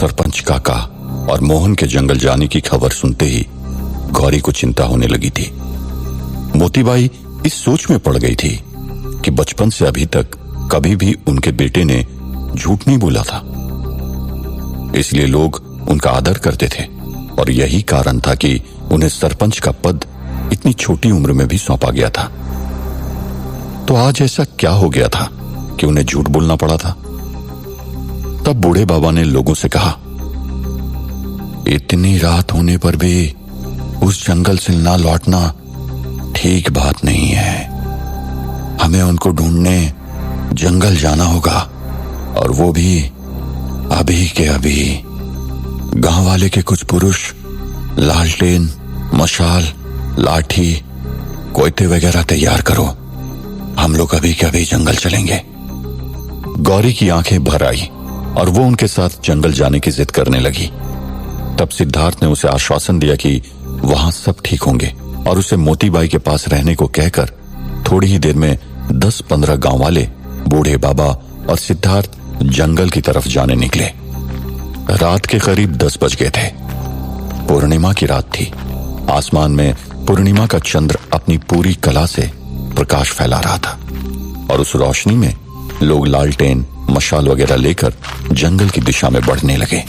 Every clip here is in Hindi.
सरपंच काका और मोहन के जंगल जाने की खबर सुनते ही गौरी को चिंता होने लगी थी। मोतीबाई इस सोच में पड़ गई थी कि बचपन से अभी तक कभी भी उनके बेटे ने झूठ नहीं बोला था, इसलिए लोग उनका आदर करते थे और यही कारण था कि उन्हें सरपंच का पद इतनी छोटी उम्र में भी सौंपा गया था। तो आज ऐसा क्या हो गया था कि उन्हें झूठ बोलना पड़ा था? तब बूढ़े बाबा ने लोगों से कहा, इतनी रात होने पर भी उस जंगल से ना लौटना ठीक बात नहीं है। हमें उनको ढूंढने जंगल जाना होगा, और वो भी अभी के अभी। गांव वाले के कुछ पुरुष लालटेन, मशाल, लाठी, कोयते वगैरह तैयार करो। हम लोग अभी के अभी जंगल चलेंगे। गौरी की आंखें भर आई और वो उनके साथ जंगल जाने की जिद करने लगी। तब सिद्धार्थ ने उसे आश्वासन दिया कि वहां सब ठीक होंगे और उसे मोतीबाई के पास रहने को कहकर थोड़ी ही देर में 10-15 गांव वाले, बूढ़े बाबा और सिद्धार्थ जंगल की तरफ जाने निकले। रात के करीब 10 बज गए थे। पूर्णिमा की रात थी। आसमान में पूर्णिमा का चंद्र अपनी पूरी कला से प्रकाश फैला रहा था और उस रोशनी में लोग लालटेन, मशाल वगैरह लेकर जंगल की दिशा में बढ़ने लगे।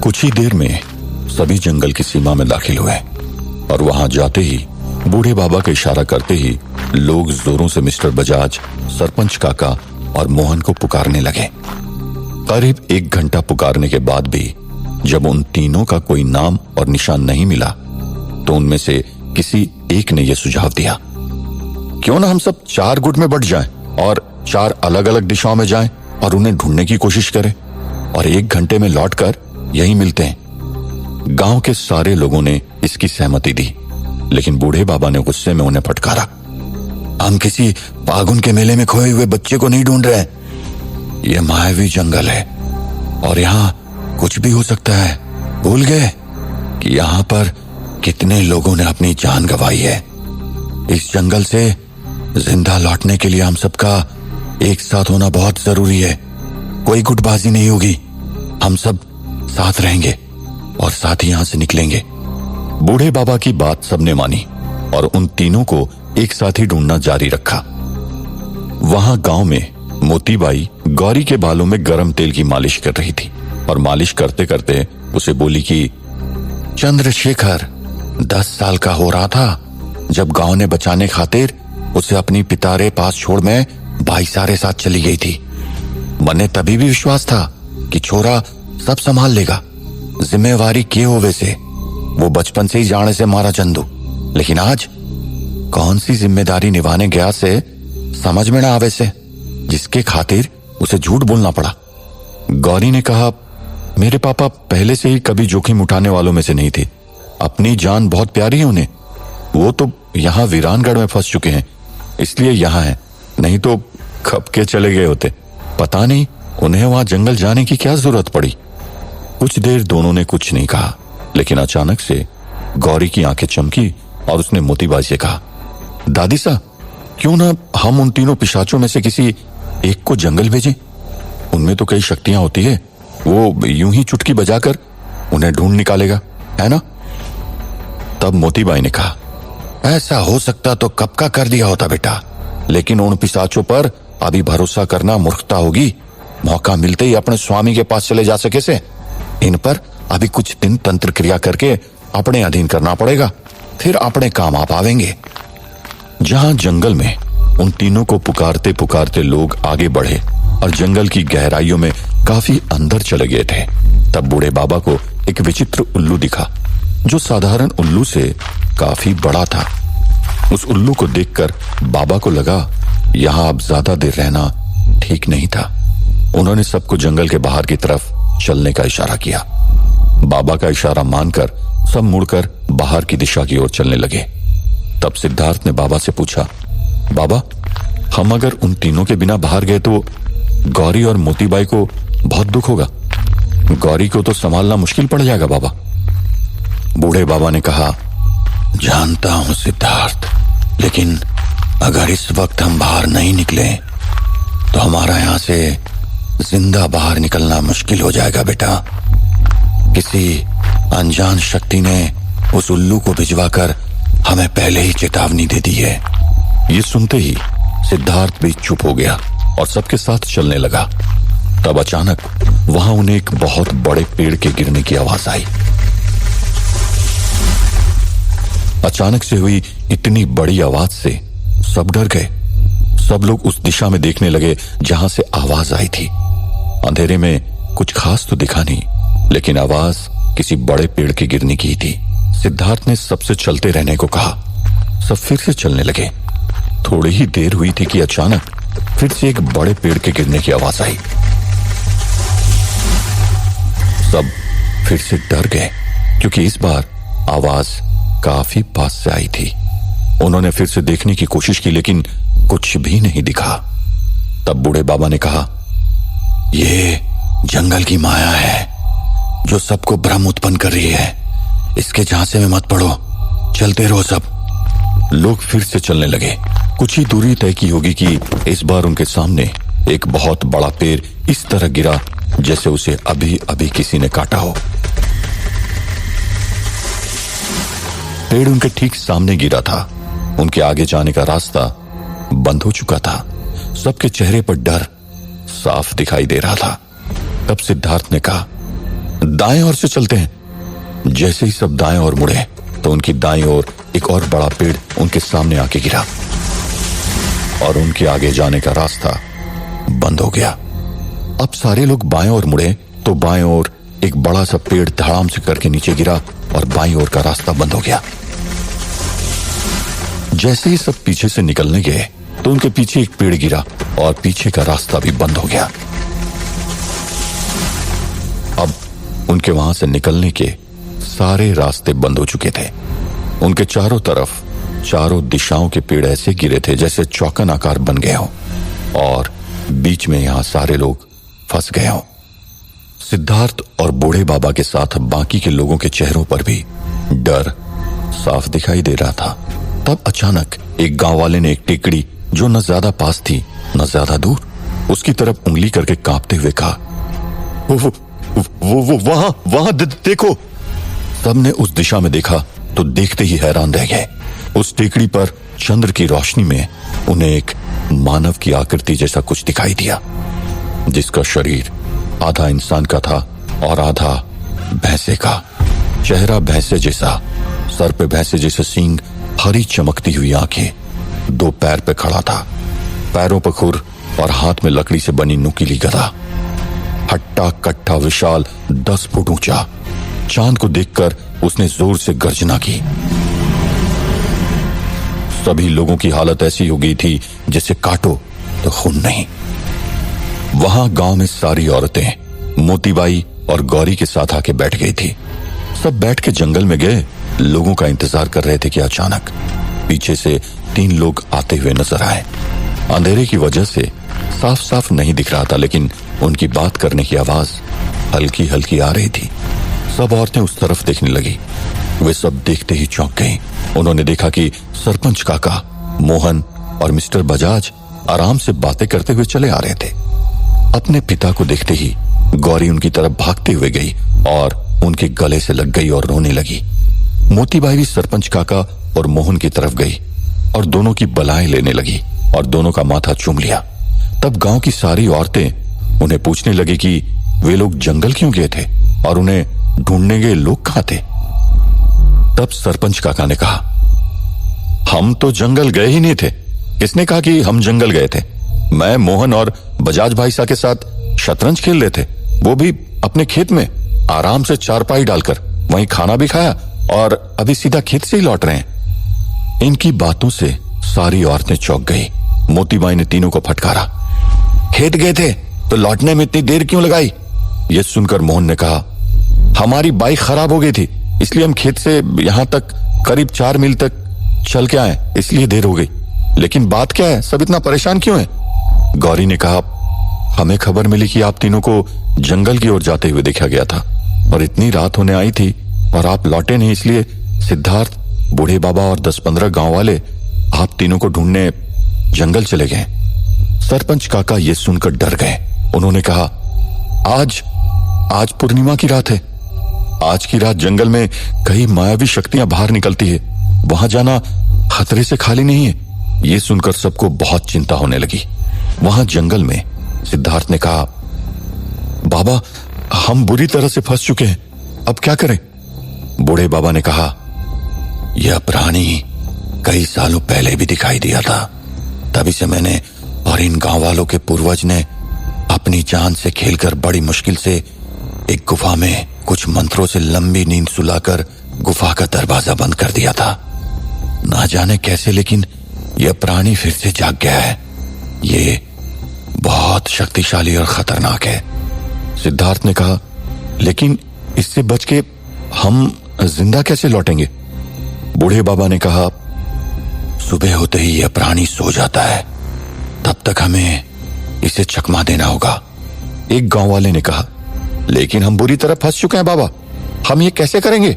कुछ ही देर में सभी जंगल की सीमा में दाखिल हुए और वहां जाते ही बूढ़े बाबा का इशारा करते ही लोग जोरों से मिस्टर बजाज, सरपंच काका और मोहन को पुकारने लगे। करीब 1 घंटा पुकारने के बाद भी जब उन तीनों का कोई नाम और निशान नहीं मिला तो उनमें से किसी एक ने यह सुझाव दिया, क्यों ना हम सब 4 गुट में बट जाएं और 4 अलग अलग दिशाओं में जाएं और उन्हें ढूंढने की कोशिश करें और 1 घंटे में लौटकर यहीं मिलते हैं। गांव के सारे लोगों ने इसकी सहमति दी, लेकिन बूढ़े बाबा ने गुस्से में उन्हें फटकारा, हम किसी फागुन के मेले में खोए हुए बच्चे को नहीं ढूंढ रहे। यह मायावी जंगल है और यहाँ कुछ भी हो सकता है। भूल गए कि यहाँ पर कितने लोगों ने अपनी जान गंवाई है। इस जंगल से जिंदा लौटने के लिए हम सबका एक साथ होना बहुत जरूरी है। कोई गुटबाजी नहीं होगी। हम सब साथ रहेंगे और साथ ही यहां से निकलेंगे। बूढ़े बाबा की बात सबने मानी और उन तीनों को एक साथ ही ढूंढना जारी रखा। वहां गांव में मोतीबाई गौरी के बालों में गरम तेल की मालिश कर रही थी और मालिश करते करते उसे बोली कि चंद्रशेखर 10 साल का हो रहा था जब गांव ने बचाने खातिर उसे अपनी पितारे पास छोड़ में भाईसारे साथ चली गई थी। मने तभी भी विश्वास था कि छोरा सब संभाल लेगा। जिम्मेवारी किए होवे से वो बचपन से ही जाने से मारा चंदू, लेकिन आज कौन सी जिम्मेदारी निभाने गया से समझ में ना आवे से, जिसके खातिर उसे झूठ बोलना पड़ा। गौरी ने कहा, मेरे पापा पहले से ही कभी जोखिम उठाने वालों में से नहीं थे। अपनी जान बहुत प्यारी है उन्हें। वो तो यहाँ वीरानगढ़ में फंस चुके हैं, इसलिए यहाँ है, नहीं तो कब के चले गए होते। पता नहीं उन्हें वहां जंगल जाने की क्या जरूरत पड़ी। कुछ देर दोनों ने कुछ नहीं कहा, लेकिन अचानक से गौरी की आंखें चमकी और उसने मोतीबाई से कहा, दादी सा, क्यों ना हम उन तीनों पिशाचों में से किसी एक को जंगल भेजें? उनमें तो कई शक्तियां होती है, वो यूं ही चुटकी बजाकर उन्हें ढूंढ निकालेगा, है ना? तब मोतीबाई ने कहा, ऐसा हो सकता तो कब का कर दिया होता बेटा, लेकिन उन पिशाचों पर अभी भरोसा करना मूर्खता होगी। मौका मिलते ही अपने स्वामी के पास चले जा सके से इन पर अभी कुछ दिन तंत्र क्रिया करके अपने अधीन करना पड़ेगा, फिर अपने काम आ पावेंगे। जहां जंगल में उन तीनों को पुकारते पुकारते लोग आगे बढ़े और जंगल की गहराइयों में काफी अंदर चले गए थे, तब बूढ़े बाबा को एक विचित्र उल्लू दिखा जो साधारण उल्लू से काफी बड़ा था। उस उल्लू को देखकर बाबा को लगा यहां अब ज्यादा देर रहना ठीक नहीं था। उन्होंने सबको जंगल के बाहर की तरफ चलने का इशारा किया। बाबा का इशारा मानकर सब मुड़कर बाहर की दिशा की ओर चलने लगे। तब सिद्धार्थ ने बाबा से पूछा, बाबा, हम अगर उन तीनों के बिना बाहर गए तो गौरी और मोतीबाई को बहुत दुख होगा। गौरी को तो संभालना मुश्किल पड़ जाएगा बाबा। बूढ़े बाबा ने कहा, जानता हूं सिद्धार्थ, लेकिन अगर इस वक्त हम बाहर नहीं निकले तो हमारा यहां से जिंदा बाहर निकलना मुश्किल हो जाएगा बेटा। किसी अनजान शक्ति ने उस उल्लू को भिजवाकर हमें पहले ही चेतावनी दे दी है। ये सुनते ही सिद्धार्थ भी चुप हो गया और सबके साथ चलने लगा। तब अचानक वहां उन्हें एक बहुत बड़े पेड़ के गिरने की आवाज आई। अचानक से हुई इतनी बड़ी आवाज से सब डर गए। सब लोग उस दिशा में देखने लगे जहां से आवाज आई थी। अंधेरे में कुछ खास तो दिखा नहीं, लेकिन आवाज किसी बड़े पेड़ के गिरने की थी। सिद्धार्थ ने सबसे चलते रहने को कहा। सब फिर से चलने लगे। थोड़ी ही देर हुई थी कि अचानक फिर से एक बड़े पेड़ के गिरने की आवाज आई। सब फिर से डर गए क्योंकि इस बार आवाज काफी पास से आई थी। उन्होंने फिर से देखने की कोशिश की, लेकिन कुछ भी नहीं दिखा। तब बूढ़े बाबा ने कहा, ये जंगल की माया है जो सबको भ्रम उत्पन्न कर रही है। इसके झांसे में मत पड़ो, चलते रहो सब। लोग फिर से चलने लगे। कुछ ही दूरी तय की होगी कि इस बार उनके सामने एक बहुत बड़ा पेड़ इस तरह गिरा जैसे उसे अभी अभी किसी ने काटा हो। पेड़ उनके ठीक सामने गिरा था। उनके आगे जाने का रास्ता बंद हो चुका था। सबके चेहरे पर डर साफ दिखाई दे रहा था। तब सिद्धार्थ ने कहा, दाएं ओर से चलते हैं। जैसे ही सब दाएं ओर मुड़े तो उनकी दाएं ओर एक और बड़ा पेड़ उनके सामने आके गिरा और उनके आगे जाने का रास्ता बंद हो गया। अब सारे लोग बाएं ओर मुड़े तो बाएं ओर एक बड़ा सा पेड़ धड़ाम से करके नीचे गिरा और बाईं ओर का रास्ता बंद हो गया। जैसे ही सब पीछे से निकलने गए तो उनके पीछे एक पेड़ गिरा और पीछे का रास्ता भी बंद हो गया। अब उनके वहां से निकलने के सारे रास्ते बंद हो चुके थे। उनके चारों तरफ चारों दिशाओं के पेड़ ऐसे गिरे थे जैसे चौकन आकार बन गए हो और बीच में यहां सारे लोग फंस गए हो। सिद्धार्थ और बूढ़े बाबा के साथ बाकी के लोगों के चेहरों पर भी डर साफ दिखाई दे रहा था। तब अचानक एक गांव वाले ने एक टेकड़ी जो न ज्यादा पास थी न ज्यादा दूर, उसकी तरफ उंगली करके कांपते हुए कहा, वो वहां देखो। सबने उस दिशा में देखा तो देखते ही हैरान रह गए। उस टेकड़ी पर चंद्र की रोशनी में उन्हें एक मानव की आकृति जैसा कुछ दिखाई दिया, जिसका शरीर आधा इंसान का था और आधा भैंसे का। चेहरा भैंसे जैसा, सर पे भैंसे जैसे सींग, हरी चमकती हुई आंखें, दो पैर पे खड़ा था, पैरों पर खुर और हाथ में लकड़ी से बनी नुकीली गदा। हट्टा कट्टा विशाल 10 फुट ऊंचा। चांद को देखकर उसने जोर से गर्जना की। सभी लोगों की हालत ऐसी हो गई थी जैसे काटो तो खून नहीं। वहां गांव में सारी औरतें मोतीबाई और गौरी के साथ आके बैठ गई थी। सब बैठ के जंगल में गए लोगों का इंतजार कर रहे थे कि अचानक पीछे से 3 लोग आते हुए नजर आए। अंधेरे की वजह से साफ साफ नहीं दिख रहा था, लेकिन उनकी बात करने की आवाज हल्की हल्की आ रही थी। सब औरतें उस तरफ देखने लगी। वे सब देखते ही चौंक गईं। उन्होंने देखा कि सरपंच काका, मोहन और मिस्टर बजाज आराम से बातें करते हुए चले आ रहे थे। अपने पिता को देखते ही गौरी उनकी तरफ भागते हुए गई और उनके गले से लग गई और रोने लगी। मोतीबाई भी सरपंच काका और मोहन की तरफ गई और दोनों की बलाएं लेने लगी और दोनों का माथा चूम लिया। तब गांव की सारी औरतें उन्हें पूछने लगी कि वे लोग जंगल क्यों गए थे और उन्हें ढूंढने गए लोग कहां थे। तब सरपंच काका ने कहा, हम तो जंगल गए ही नहीं थे। किसने कहा कि हम जंगल गए थे? मैं मोहन और बजाज भाई साहब के साथ शतरंज खेल रहे थे, वो भी अपने खेत में आराम से चारपाई डालकर। वहीं खाना भी खाया और अभी सीधा खेत से ही लौट रहे हैं। इनकी बातों से सारी औरतें चौंक गई। मोतीबाई ने तीनों को फटकारा, खेत गए थे तो लौटने में इतनी देर क्यों लगाई? यह सुनकर मोहन ने कहा, हमारी बाइक खराब हो गई थी, इसलिए हम खेत से यहां तक करीब 4 मील तक चल के आए, इसलिए देर हो गई। लेकिन बात क्या है, सब इतना परेशान क्यों है? गौरी ने कहा, हमें खबर मिली कि आप तीनों को जंगल की ओर जाते हुए देखा गया था और इतनी रात होने आई थी और आप लौटे नहीं, इसलिए सिद्धार्थ, बूढ़े बाबा और 10-15 गांव वाले आप तीनों को ढूंढने जंगल चले गए। सरपंच काका ये सुनकर डर गए उन्होंने कहा, आज पूर्णिमा की रात है। आज की रात जंगल में कई मायावी शक्तियां बाहर निकलती है। वहां जाना खतरे से खाली नहीं है। यह सुनकर सबको बहुत चिंता होने लगी। वहां जंगल में सिद्धार्थ ने कहा, बाबा, हम बुरी तरह से फंस चुके हैं, अब क्या करें? बूढ़े बाबा ने कहा, यह प्राणी कई सालों पहले भी दिखाई दिया था। तभी से मैंने और इन गांव वालों के पूर्वज ने अपनी जान से खेलकर बड़ी मुश्किल से एक गुफा में कुछ मंत्रों से लंबी नींद सुलाकर गुफा का दरवाजा बंद कर दिया था। ना जाने कैसे, लेकिन यह प्राणी फिर से जाग गया है। ये बहुत शक्तिशाली और खतरनाक है। सिद्धार्थ ने कहा, लेकिन इससे बच के हम जिंदा कैसे लौटेंगे? बूढ़े बाबा ने कहा, सुबह होते ही यह प्राणी सो जाता है, तब तक हमें इसे चकमा देना होगा। एक गांव वाले ने कहा, लेकिन हम बुरी तरह फंस चुके हैं बाबा, हम ये कैसे करेंगे?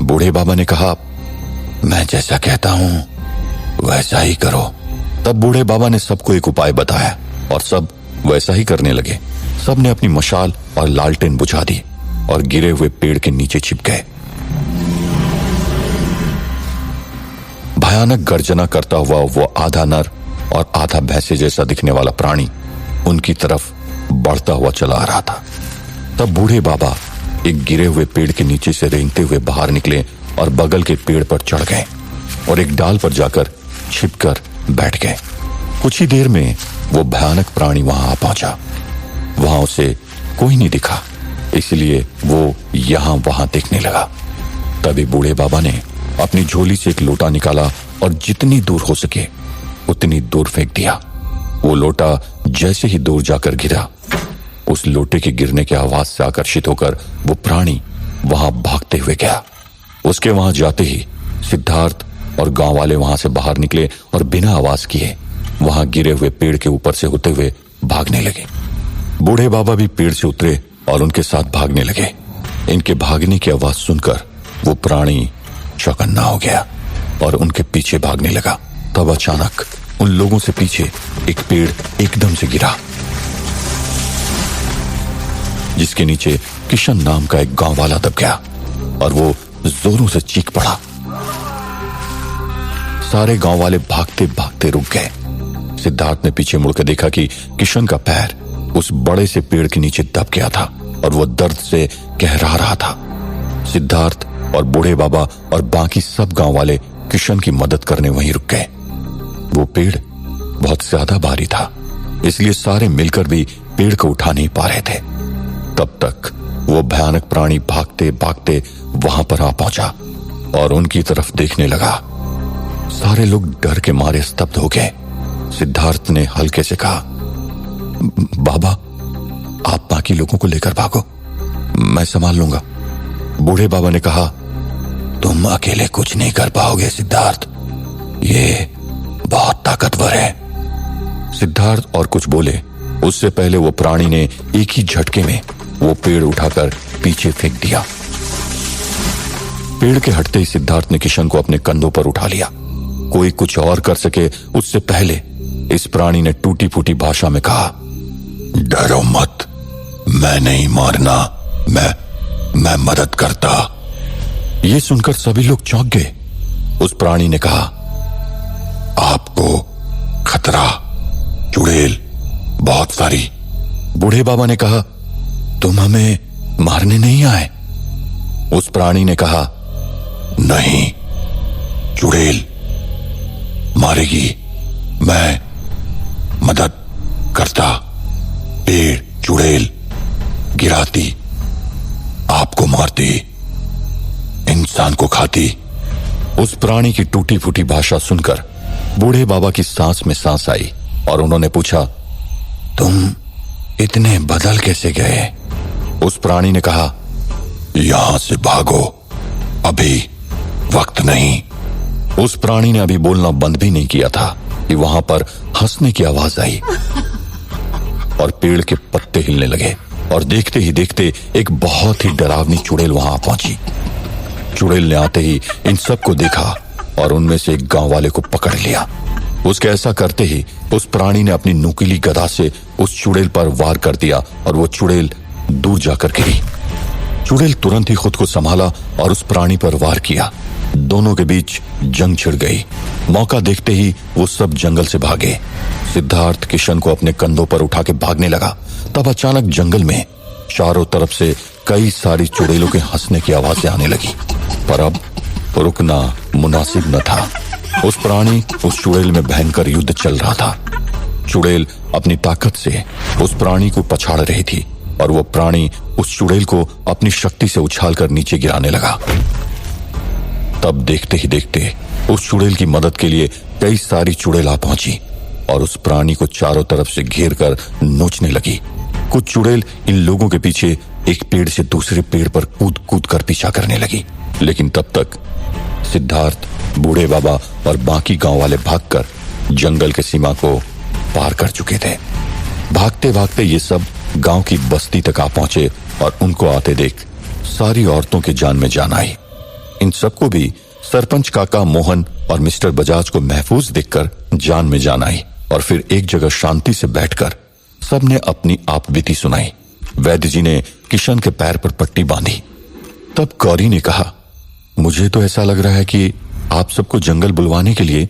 बूढ़े बाबा ने कहा, मैं जैसा कहता हूं वैसा ही करो। तब बूढ़े बाबा ने सबको एक उपाय बताया और सब वैसा ही करने लगे। सब ने अपनी मशाल और लालटेन बुझा दी और गिरे हुए पेड़ के नीचे छिप गए। भयानक गर्जना करता हुआ वो आधा नर और आधा भैंसे जैसा दिखने वाला प्राणी उनकी तरफ बढ़ता हुआ चला आ रहा था। तब बूढ़े बाबा एक गिरे हुए पेड़ के नीचे से रेंगते हुए बाहर निकले और बगल के पेड़ पर चढ़ गए और एक डाल पर जाकर छिपकर बैठ गए। कुछ ही देर में वो भयानक प्राणी वहां आ पहुंचा। वहां उसे कोई नहीं दिखा, इसलिए वो यहां वहां देखने लगा। तभी बूढ़े बाबा ने अपनी झोली से एक लोटा निकाला और जितनी दूर हो सके उतनी दूर फेंक दिया। वो लोटा जैसे ही दूर जाकर गिरा, उस लोटे के गिरने की आवाज से आकर्षित होकर वो प्राणी वहां भागते हुए गया। उसके वहां जाते ही सिद्धार्थ और गांव वाले वहां से बाहर निकले और बिना आवाज किए वहां गिरे हुए पेड़ के ऊपर से होते हुए भागने लगे। बूढ़े बाबा भी पेड़ से उतरे और उनके साथ भागने लगे। इनके भागने की आवाज सुनकर वो प्राणी चौकन्ना हो गया और उनके पीछे भागने लगा। तब अचानक उन लोगों से पीछे एक पेड़ एकदम से गिरा, जिसके नीचे किशन नाम का एक गांव वाला दब गया और वो जोरों से चीख पड़ा। सारे गांव वाले भागते भागते रुक गए। सिद्धार्थ ने पीछे मुड़कर देखा कि किशन का पैर उस बड़े से पेड़ के नीचे दब गया था और वो दर्द से कहरा रहा था। सिद्धार्थ और बूढ़े बाबा और बाकी सब गांव वाले किशन की मदद करने वहीं रुक गए। वो पेड़ बहुत ज्यादा भारी था, इसलिए सारे मिलकर भी पेड़ को उठा नहीं पा रहे थे। तब तक वो भयानक प्राणी भागते भागते वहां पर आ पहुंचा और उनकी तरफ देखने लगा। सारे लोग डर के मारे स्तब्ध हो गए। सिद्धार्थ ने हल्के से कहा, बाबा, आप बाकी लोगों को लेकर भागो, मैं संभाल लूंगा। बूढ़े बाबा ने कहा, तुम अकेले कुछ नहीं कर पाओगे सिद्धार्थ, ये बहुत ताकतवर है। सिद्धार्थ और कुछ बोले, उससे पहले वो प्राणी ने एक ही झटके में वो पेड़ उठाकर पीछे फेंक दिया। पेड़ के हटते ही सिद्धार्थ ने किशन को अपने कंधों पर उठा लिया। कोई कुछ और कर सके उससे पहले इस प्राणी ने टूटी फूटी भाषा में कहा, डरो मत, मैं नहीं मारना, मैं मदद करता। ये सुनकर सभी लोग चौंक गए। उस प्राणी ने कहा, आपको खतरा, चुड़ैल बहुत सारी। बूढ़े बाबा ने कहा, तुम हमें मारने नहीं आए? उस प्राणी ने कहा, नहीं, चुड़ैल मारेगी, मैं मदद करता। पेड़ चुड़ैल गिराती, आपको मारती, इंसान को खाती। उस प्राणी की टूटी फूटी भाषा सुनकर बूढ़े बाबा की सांस में सांस आई और उन्होंने पूछा, तुम इतने बदल कैसे गए? उस प्राणी ने कहा, यहां से भागो, अभी वक्त नहीं। उस प्राणी ने अभी बोलना बंद भी नहीं किया था कि वहां पर हंसने की आवाज आई और पेड़ के पत्ते हिलने लगे और देखते ही देखते एक बहुत ही डरावनी चुड़ैल वहां पहुंची। चुड़ैल ने आते ही इन सबको देखा और उनमें से एक गांव वाले को पकड़ लिया उसके ऐसा करते ही उस प्राणी ने अपनी नुकीली गदा से उस चुड़ैल पर वार कर दिया और वो चुड़ैल दूर जाकर गिरी। चुड़ैल तुरंत ही खुद को संभाला और उस प्राणी पर वार किया। दोनों के बीच जंग छिड़ गई। मौका देखते ही वो सब जंगल से भागे। सिद्धार्थ किशन को अपने कंधों पर उठा के भागने लगा। तब अचानक जंगल में चारों तरफ से कई सारी चुड़ैलों के हंसने की आवाजें आने लगी, पर अब रुकना मुनासिब न था। उस प्राणी उस चुड़ैल में भयंकर युद्ध चल रहा था। चुड़ैल अपनी ताकत से उस प्राणी को पछाड़ रही थी और वो प्राणी उस चुड़ैल को अपनी शक्ति से उछालकर नीचे गिराने लगा। तब देखते ही देखते उस चुड़ैल की मदद के लिए कई सारी चुड़ैल आ पहुंची और उस प्राणी को चारों तरफ से घेर कर नोचने लगी। कुछ चुड़ैल इन लोगों के पीछे एक पेड़ से दूसरे पेड़ पर कूद कूद कर पीछा करने लगी, लेकिन तब तक सिद्धार्थ, बूढ़े बाबा और बाकी गांव वाले भागकर जंगल के सीमा को पार कर चुके थे। भागते भागते ये सब गांव की बस्ती तक आ पहुंचे और उनको आते देख सारी औरतों के जान में जान आई। इन सबको भी सरपंच काका मोहन और मिस्टर बजाज को महफूज देखकर जान में जान आई और फिर एक जगह शांति से बैठकर सबने अपनी आप बीती सुनाई। वैद्य जी ने किशन के पैर पर पट्टी बांधी। तब गौरी ने कहा, मुझे तो ऐसा लग रहा है कि आप सबको जंगल बुलवाने के लिए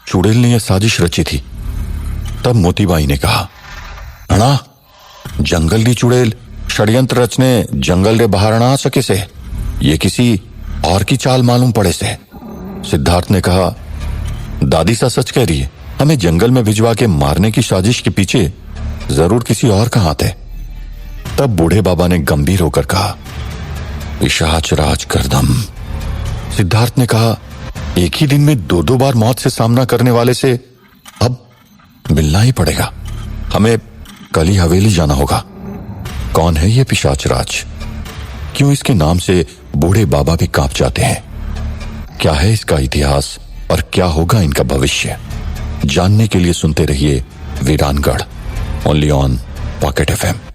चुड़ैल ने यह साजिश रची थी। तब मोतीबाई ने कहा, अणा जंगल दी चुड़ैल षड्यंत्र रचने जंगल रे बाहर ना आ सके से, ये किसी और की चाल मालूम पड़े से। सिद्धार्थ ने कहा, दादी सा सच कह रही है, हमें जंगल में भिजवा के मारने की साजिश के पीछे जरूर किसी और का हाथ है। तब बूढ़े बाबा ने गंभीर होकर कहा, पिशाच राज करदम। सिद्धार्थ ने कहा, एक ही दिन में दो दो बार मौत से सामना करने वाले से अब मिलना ही पड़ेगा। हमें कल ही हवेली जाना होगा। कौन है ये पिशाच राज? क्यों इसके नाम से बूढ़े बाबा भी कांप जाते हैं? क्या है इसका इतिहास और क्या होगा इनका भविष्य? जानने के लिए सुनते रहिए वीरानगढ़, ओनली ऑन पॉकेट FM।